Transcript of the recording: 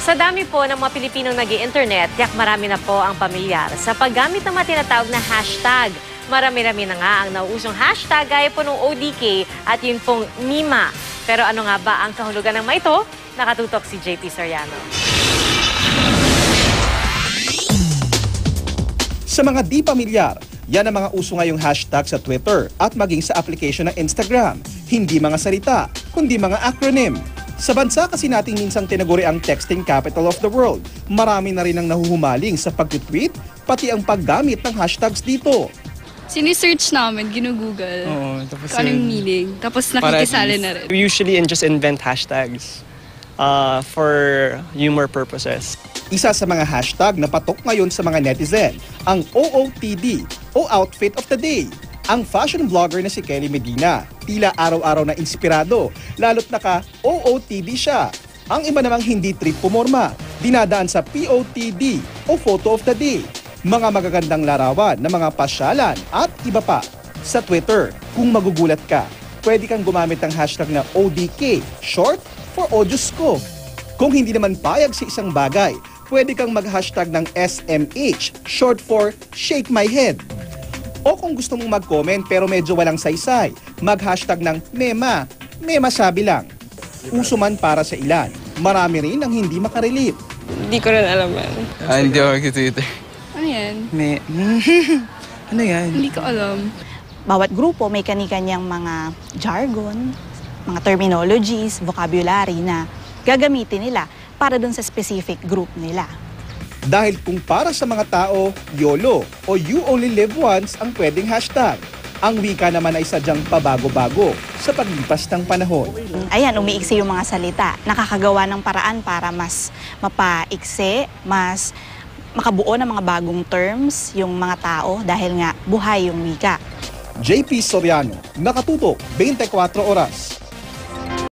Sa dami po ng mga Pilipinong nag-i-internet, tiyak marami na po ang pamilyar sa paggamit ng mga tinatawag na hashtag. Marami-rami na nga ang nauusong hashtag gaya po ng ODK at yun pong Mima. Pero ano nga ba ang kahulugan ng mga ito? Nakatutok si JP Soriano. Sa mga di pamilyar, yan ang mga uso ngayong hashtag sa Twitter at maging sa application ng Instagram. Hindi mga salita, kundi mga acronym. Sa bansa kasi nating minsang tinaguri ang texting capital of the world, marami na rin ang nahuhumaling sa pag-tweet, pati ang paggamit ng hashtags dito. Sini-search namin, ginugoogle. Oo, tapos Kung anong meaning. Tapos nakikisali na rin. We usually just invent hashtags for humor purposes. Isa sa mga hashtag na patok ngayon sa mga netizen, ang OOTD o Outfit of the Day. Ang fashion vlogger na si Kelly Medina, tila araw-araw na inspirado, lalo't naka-OOTD siya. Ang iba namang hindi trip pumorma, dinadaan sa POTD o Photo of the Day. Mga magagandang larawan ng mga pasyalan at iba pa. Sa Twitter, kung magugulat ka, pwede kang gumamit ng hashtag na ODK, short for Odyos ko. Kung hindi naman payag sa isang bagay, pwede kang mag-hashtag ng SMH, short for Shake My Head. O kung gusto mong mag-comment pero medyo walang saysay, mag-hashtag ng Mema, Mema sabi lang. Uso man para sa ilan, marami rin ang hindi makarelate. Hindi ko rin alam yan. Hindi ako nag-Twitter. Ano yan? Ano yan? Hindi ko alam. Bawat grupo may kani-kanyang mga jargon, mga terminologies, vocabulary na gagamitin nila para dun sa specific group nila. Dahil kung para sa mga tao, YOLO o You Only Live Once ang pwedeng hashtag. Ang wika naman ay sadyang pabago-bago sa paglipas ng panahon. Ayan, umiiksi yung mga salita. Nakakagawa ng paraan para mas mapaiksi, mas makabuo ng mga bagong terms yung mga tao dahil nga buhay yung wika. JP Soriano, nakatutok 24 oras.